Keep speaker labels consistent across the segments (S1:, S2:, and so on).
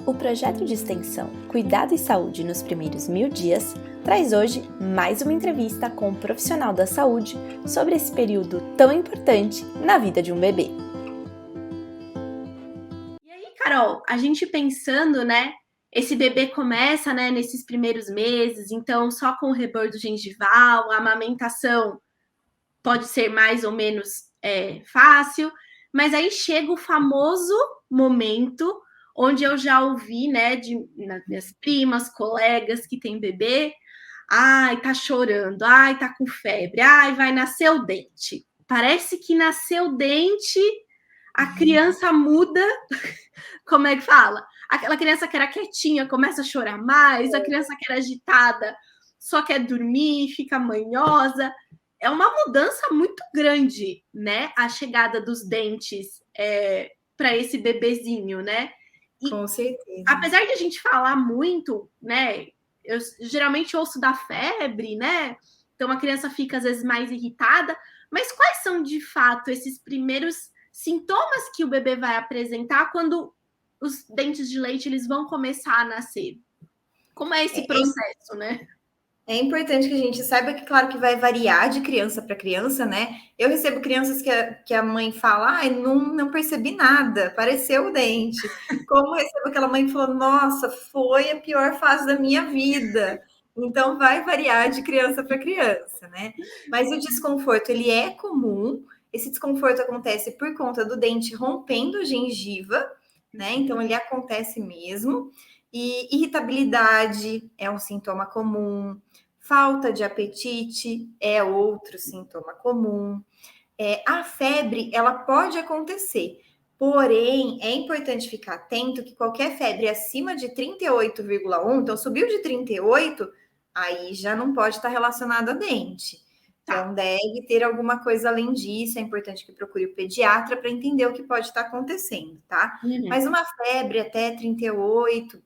S1: O projeto de extensão Cuidado e Saúde nos Primeiros 1000 Dias traz hoje mais uma entrevista com um profissional da saúde sobre esse período tão importante na vida de um bebê.
S2: E aí, Carol, a gente pensando, né? Esse bebê começa, né, nesses primeiros meses, então só com o rebordo gengival, a amamentação pode ser mais ou menos fácil, mas aí chega o famoso momento onde eu já ouvi, né, nas minhas primas, colegas que têm bebê, ai, tá chorando, ai, tá com febre, ai, vai nascer o dente. Parece que nasceu o dente, a criança muda, como é que fala? Aquela criança que era quietinha começa a chorar mais, a criança que era agitada só quer dormir, fica manhosa. É uma mudança muito grande, né? A chegada dos dentes para esse bebezinho, né? E,
S3: com certeza.
S2: apesar de a gente falar muito, né? Eu geralmente ouço da febre, né? Então a criança fica às vezes mais irritada. Mas quais são de fato esses primeiros sintomas que o bebê vai apresentar quando os dentes de leite eles vão começar a nascer? Como é esse processo, né?
S3: É importante que a gente saiba que, claro, que vai variar de criança para criança, né? Eu recebo crianças que a mãe fala, ai, não percebi nada, apareceu o dente. Como eu recebo aquela mãe que falou, nossa, foi a pior fase da minha vida. Então, vai variar de criança para criança, né? Mas o desconforto, ele é comum. Esse desconforto acontece por conta do dente rompendo a gengiva, né? Então, ele acontece mesmo. E irritabilidade é um sintoma comum. Falta de apetite é outro sintoma comum. A febre, ela pode acontecer, porém, é importante ficar atento que qualquer febre acima de 38,1, então subiu de 38, aí já não pode estar relacionado a dente. Então, deve ter alguma coisa além disso, é importante que procure o pediatra para entender o que pode estar acontecendo, tá? Mas uma febre até 38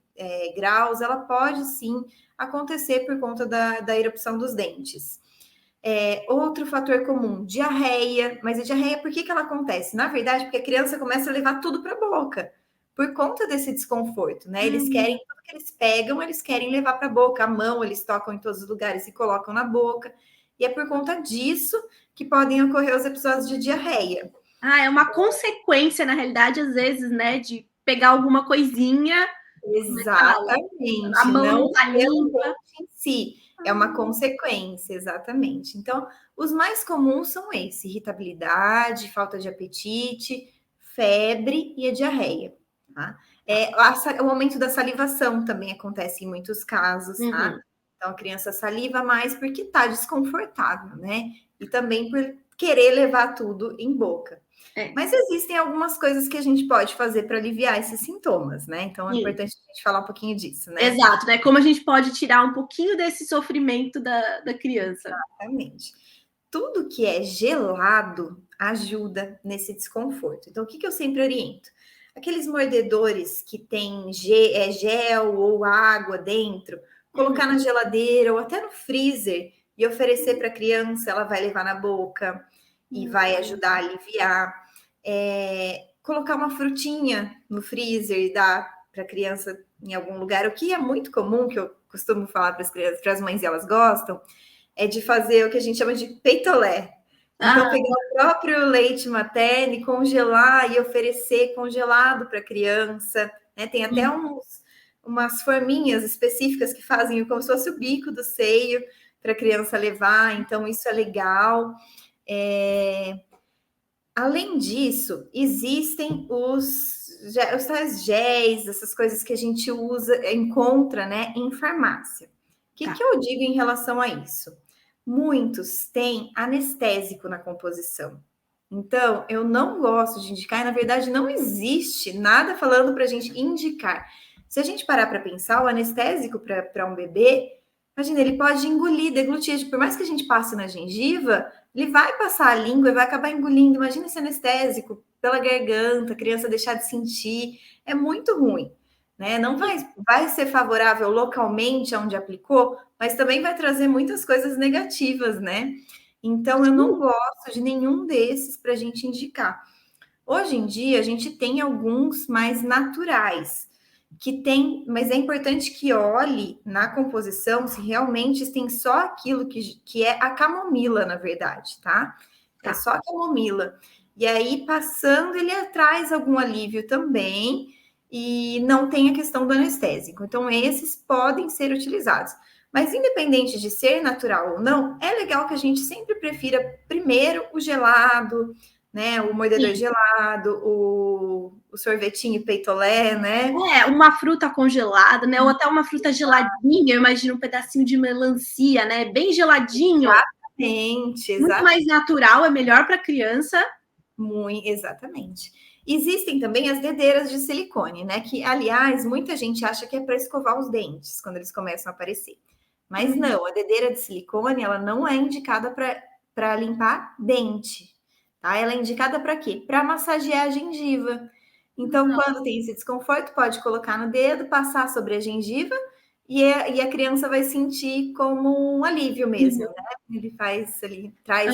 S3: graus, ela pode sim acontecer por conta da erupção dos dentes. Outro fator comum, diarreia. Mas a diarreia, por que ela acontece? Na verdade, porque a criança começa a levar tudo para a boca, por conta desse desconforto, né? Eles querem, tudo que eles pegam, eles querem levar para a boca. A mão, eles tocam em todos os lugares e colocam na boca. E é por conta disso que podem ocorrer os episódios de diarreia.
S2: É uma consequência, na realidade, às vezes, né, de pegar alguma coisinha.
S3: Exatamente.
S2: A mão não tá limpa.
S3: Em si, é uma consequência, exatamente. Então, os mais comuns são esses: irritabilidade, falta de apetite, febre e a diarreia. Tá? O aumento da salivação também acontece em muitos casos, tá? Então, a criança saliva mais porque está desconfortável, né? E também por querer levar tudo em boca. Mas existem algumas coisas que a gente pode fazer para aliviar esses sintomas, né? Então, é importante a gente falar um pouquinho disso, né?
S2: Exato, né? Como a gente pode tirar um pouquinho desse sofrimento da criança.
S3: Exatamente. Tudo que é gelado ajuda nesse desconforto. Então, o que eu sempre oriento? Aqueles mordedores que tem gel ou água dentro, colocar na geladeira ou até no freezer e oferecer para a criança, ela vai levar na boca e vai ajudar a aliviar. Colocar uma frutinha no freezer e dar para a criança em algum lugar, o que é muito comum, que eu costumo falar para as crianças, para as mães, e elas gostam, é de fazer o que a gente chama de peitolé. Então, pegar o próprio leite materno e congelar e oferecer congelado para a criança, né? Tem até umas forminhas específicas que fazem como se fosse o bico do seio para a criança levar, então isso é legal. Além disso, existem os tais géis, essas coisas que a gente encontra, né, em farmácia. O que eu digo em relação a isso? Muitos têm anestésico na composição. Então, eu não gosto de indicar, e na verdade não existe nada falando para a gente indicar. Se a gente parar para pensar, o anestésico para um bebê, imagina, ele pode engolir, deglutir, por mais que a gente passe na gengiva, ele vai passar a língua e vai acabar engolindo. Imagina esse anestésico pela garganta, a criança deixar de sentir, é muito ruim, né? Não vai ser favorável localmente onde aplicou, mas também vai trazer muitas coisas negativas, né? Então, eu não gosto de nenhum desses para a gente indicar. Hoje em dia, a gente tem alguns mais naturais, que tem, mas é importante que olhe na composição se realmente tem só aquilo que é a camomila, na verdade, tá? É só a camomila. E aí, passando, ele traz algum alívio também, e não tem a questão do anestésico. Então, esses podem ser utilizados. Mas, independente de ser natural ou não, é legal que a gente sempre prefira primeiro o gelado, né? O mordedor gelado, o sorvetinho peitolé, né?
S2: Uma fruta congelada, né? Ou até uma fruta geladinha, eu imagino um pedacinho de melancia, né? Bem geladinho.
S3: Exatamente.
S2: Muito mais natural, é melhor para criança.
S3: Muito, exatamente. Existem também as dedeiras de silicone, né? Que, aliás, muita gente acha que é para escovar os dentes quando eles começam a aparecer. Mas não, a dedeira de silicone, ela não é indicada para limpar dente, tá? Ela é indicada para quê? Para massagear a gengiva. Então, quando tem esse desconforto, pode colocar no dedo, passar sobre a gengiva e a criança vai sentir como um alívio mesmo, né? Ele traz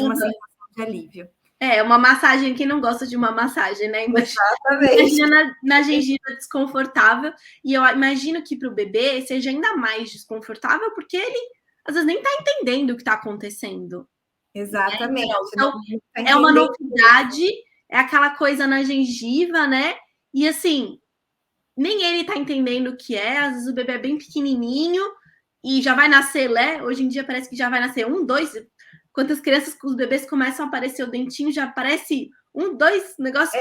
S3: uma sensação de alívio.
S2: Uma massagem, quem não gosta de uma massagem, né?
S3: Imagina
S2: na gengiva desconfortável. E eu imagino que para o bebê seja ainda mais desconfortável, porque ele às vezes nem está entendendo o que está acontecendo.
S3: Exatamente.
S2: Né? Então, é uma novidade, é aquela coisa na gengiva, né? E assim, nem ele está entendendo o que é. Às vezes o bebê é bem pequenininho e já vai nascer, né? Hoje em dia parece que já vai nascer 1, 2. Quantas crianças, os bebês começam a aparecer o dentinho, já aparece 1, 2 negócios.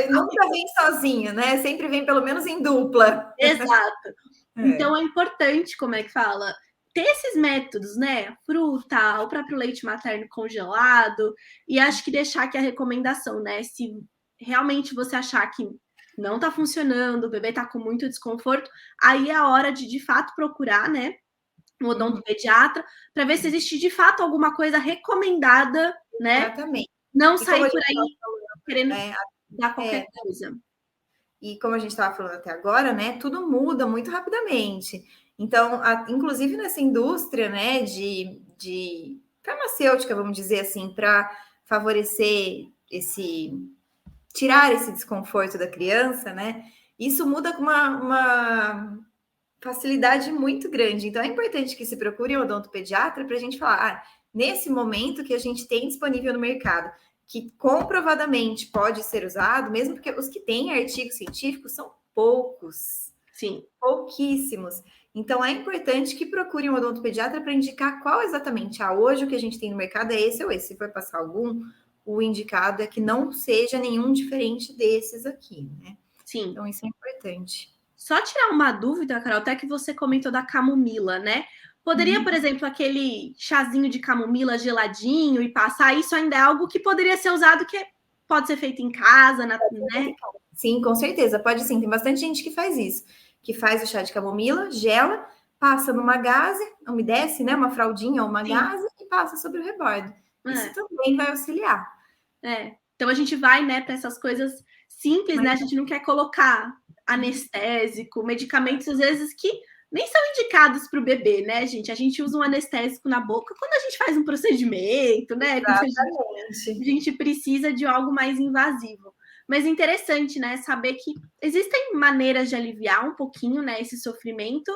S3: Nunca vem sozinho, né? Sempre vem pelo menos em dupla.
S2: Exato. Então é importante, como é que fala? Ter esses métodos, né? Fruta, o próprio leite materno congelado, e acho que deixar aqui a recomendação, né? Se realmente você achar que não tá funcionando, o bebê tá com muito desconforto, aí é a hora de fato procurar, né? Um odontopediatra, para ver se existe de fato alguma coisa recomendada, né?
S3: Exatamente.
S2: Não sair por aí querendo dar qualquer coisa.
S3: E como a gente estava falando até agora, né? Tudo muda muito rapidamente. Então, inclusive nessa indústria, né, de farmacêutica, vamos dizer assim, para favorecer tirar esse desconforto da criança, né? Isso muda com uma facilidade muito grande. Então, é importante que se procure um odontopediatra para a gente falar, nesse momento que a gente tem disponível no mercado, que comprovadamente pode ser usado, mesmo porque os que têm artigos científicos são poucos.
S2: Sim.
S3: Pouquíssimos. Então, é importante que procure um odontopediatra para indicar qual exatamente. Hoje o que a gente tem no mercado é esse ou esse. Se for passar algum, o indicado é que não seja nenhum diferente desses aqui, né?
S2: Sim.
S3: Então, isso é importante.
S2: Só tirar uma dúvida, Carol, até que você comentou da camomila, né? Poderia, por exemplo, aquele chazinho de camomila geladinho e passar, isso ainda é algo que poderia ser usado, que pode ser feito em casa, né?
S3: Sim, com certeza, pode sim. Tem bastante gente que faz isso, que faz o chá de camomila, gela, passa numa gaze, umedece, né? Uma fraldinha ou uma gaze e passa sobre o rebordo. Isso também vai auxiliar.
S2: Então a gente vai, né, para essas coisas simples, né? A gente não quer colocar anestésico, medicamentos, às vezes, que nem são indicados para o bebê, né, gente? A gente usa um anestésico na boca quando a gente faz um procedimento, né?
S3: Exatamente.
S2: A gente precisa de algo mais invasivo. Mas interessante, né, saber que existem maneiras de aliviar um pouquinho, né, esse sofrimento.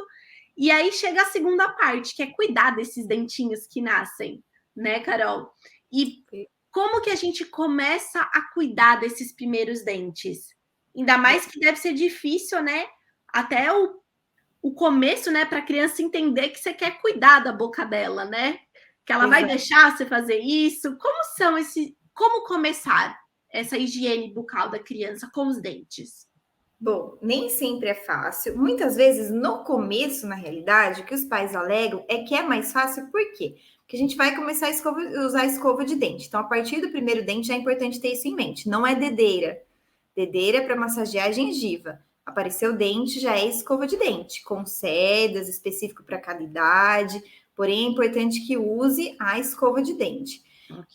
S2: E aí chega a segunda parte, que é cuidar desses dentinhos que nascem, né, Carol? E como que a gente começa a cuidar desses primeiros dentes? Ainda mais que deve ser difícil, né? Até o começo, né? Para a criança entender que você quer cuidar da boca dela, né? Que ela vai deixar você fazer isso. Como começar essa higiene bucal da criança com os dentes?
S3: Bom, nem sempre é fácil. Muitas vezes, no começo, na realidade, o que os pais alegam é que é mais fácil, por quê? Porque a gente vai começar a usar escova de dente. Então, a partir do primeiro dente, é importante ter isso em mente. Não é dedeira. Dedeira é para massagear a gengiva. Apareceu o dente, já é escova de dente, com sedas, específico para cada idade. Porém, é importante que use a escova de dente.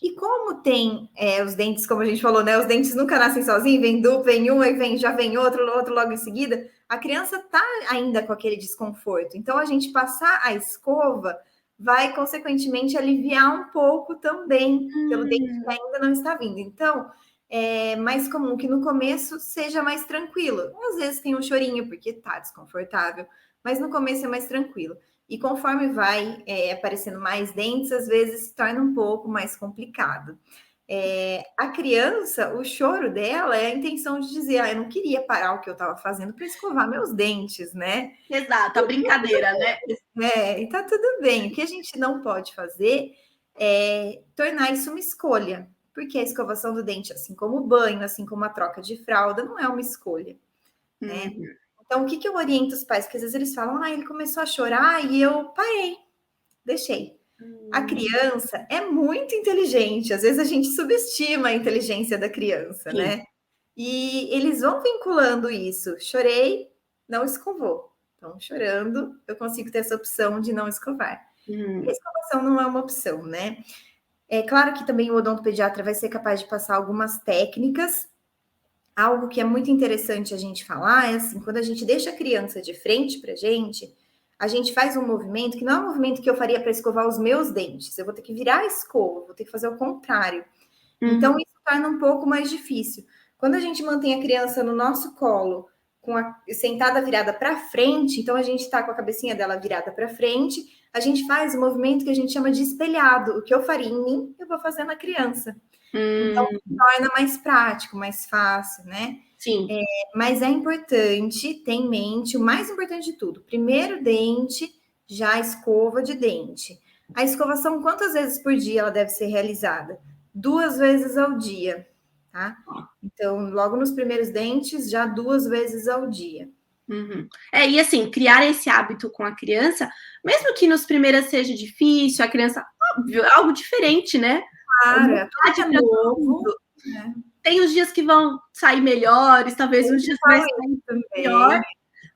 S3: E como tem os dentes, como a gente falou, né? Os dentes nunca nascem sozinhos, vem duplo, vem um, aí já vem outro logo em seguida. A criança tá ainda com aquele desconforto. Então, a gente passar a escova vai, consequentemente, aliviar um pouco também, pelo dente que ainda não está vindo. Então, é mais comum que no começo seja mais tranquilo. Às vezes tem um chorinho porque tá desconfortável, mas no começo é mais tranquilo. E conforme vai aparecendo mais dentes, às vezes se torna um pouco mais complicado. A criança, o choro dela é a intenção de dizer, eu não queria parar o que eu estava fazendo para escovar meus dentes, né?
S2: Exato, a brincadeira, né?
S3: E tá tudo bem. O que a gente não pode fazer é tornar isso uma escolha, porque a escovação do dente, assim como o banho, assim como a troca de fralda, não é uma escolha, né? Então, o que eu oriento os pais? Porque às vezes eles falam, ele começou a chorar e eu parei, deixei. A criança é muito inteligente, às vezes a gente subestima a inteligência da criança, né? E eles vão vinculando isso. Chorei, não escovou. Então, chorando, eu consigo ter essa opção de não escovar. E a escovação não é uma opção, né? É claro que também o odontopediatra vai ser capaz de passar algumas técnicas. Algo que é muito interessante a gente falar é assim, quando a gente deixa a criança de frente para a gente faz um movimento que não é um movimento que eu faria para escovar os meus dentes. Eu vou ter que virar a escova, vou ter que fazer o contrário. Então, isso torna um pouco mais difícil. Quando a gente mantém a criança no nosso colo, sentada virada para frente, então a gente está com a cabecinha dela virada para frente, a gente faz um movimento que a gente chama de espelhado. O que eu faria em mim, eu vou fazer na criança. Então, torna mais prático, mais fácil, né?
S2: Sim.
S3: Mas é importante ter em mente o mais importante de tudo. Primeiro dente, já a escova de dente. A escovação, quantas vezes por dia ela deve ser realizada? 2 vezes ao dia, tá? Então, logo nos primeiros dentes, já 2 vezes ao dia.
S2: E assim, criar esse hábito com a criança, mesmo que nos primeiros seja difícil, a criança, óbvio, é algo diferente, né?
S3: Claro, é novo.
S2: Né? Tem os dias que vão sair melhores, talvez uns dias vai sair pior,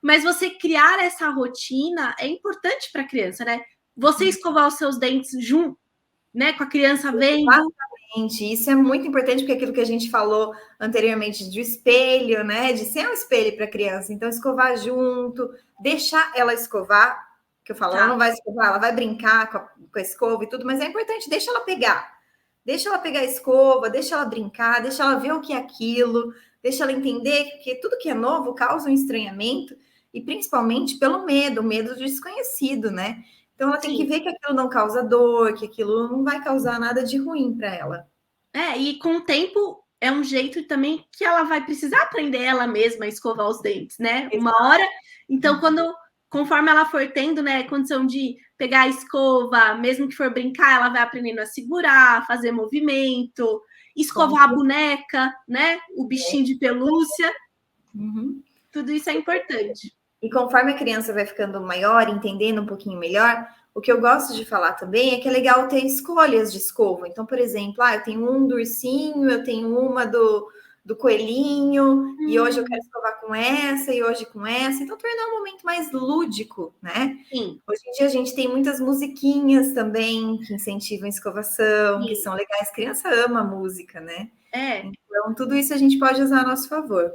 S2: mas você criar essa rotina é importante para a criança, né? Você escovar os seus dentes junto, né, com a criança vendo.
S3: Exatamente, isso é muito importante, porque aquilo que a gente falou anteriormente de espelho, né? De ser um espelho para a criança. Então, escovar junto, deixar ela escovar, que eu falo, ela não vai escovar, ela vai brincar com a escova e tudo, mas é importante, deixa ela pegar. Deixa ela pegar a escova, deixa ela brincar, deixa ela ver o que é aquilo, deixa ela entender que tudo que é novo causa um estranhamento, e principalmente pelo medo, o medo do desconhecido, né? Então, ela tem que ver que aquilo não causa dor, que aquilo não vai causar nada de ruim para ela.
S2: E com o tempo é um jeito também que ela vai precisar aprender ela mesma a escovar os dentes, né? Uma hora. Então, conforme ela for tendo, né, condição de pegar a escova, mesmo que for brincar, ela vai aprendendo a segurar, fazer movimento, escovar a boneca, né? O bichinho de pelúcia. Tudo isso é importante.
S3: E conforme a criança vai ficando maior, entendendo um pouquinho melhor, o que eu gosto de falar também é que é legal ter escolhas de escova. Então, por exemplo, eu tenho um do ursinho, eu tenho uma do coelhinho, e hoje eu quero escovar com essa, e hoje com essa. Então, tornar um momento mais lúdico, né?
S2: Sim.
S3: Hoje em dia a gente tem muitas musiquinhas também que incentivam a escovação, que são legais. Criança ama música, né? Então, tudo isso a gente pode usar a nosso favor.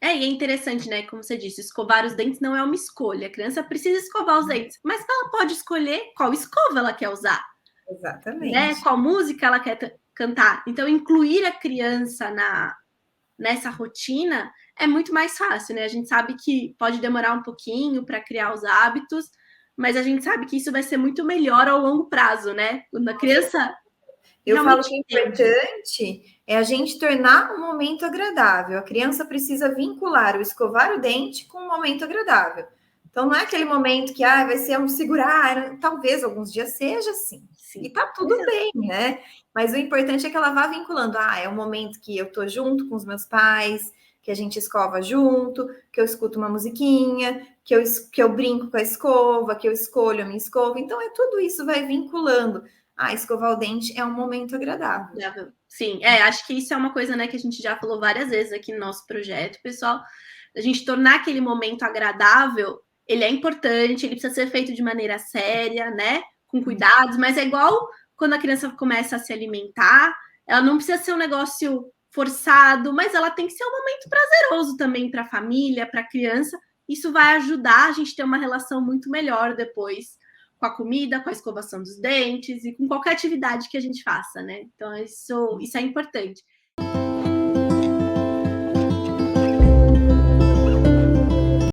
S2: E é interessante, né? Como você disse, escovar os dentes não é uma escolha. A criança precisa escovar os dentes, mas ela pode escolher qual escova ela quer usar.
S3: Exatamente.
S2: Né? Qual música ela quer cantar. Então, incluir a criança nessa rotina é muito mais fácil, né? A gente sabe que pode demorar um pouquinho para criar os hábitos, mas a gente sabe que isso vai ser muito melhor ao longo prazo, né? Quando a criança...
S3: Eu falo que o importante é a gente tornar um momento agradável. A criança precisa vincular o escovar o dente com um momento agradável. Então, não é aquele momento que vai ser um segurar, talvez alguns dias seja assim. E tá tudo bem, né? Mas o importante é que ela vá vinculando. É um momento que eu tô junto com os meus pais, que a gente escova junto, que eu escuto uma musiquinha, que eu brinco com a escova, que eu escolho a minha escova. Então, tudo isso vai vinculando. Escovar o dente é um momento agradável.
S2: Sim, acho que isso é uma coisa, né, que a gente já falou várias vezes aqui no nosso projeto, pessoal. A gente tornar aquele momento agradável, ele é importante, ele precisa ser feito de maneira séria, né, com cuidados, mas é igual quando a criança começa a se alimentar, ela não precisa ser um negócio forçado, mas ela tem que ser um momento prazeroso também para a família, para a criança. Isso vai ajudar a gente a ter uma relação muito melhor depois com a comida, com a escovação dos dentes e com qualquer atividade que a gente faça, né? Então, isso é importante.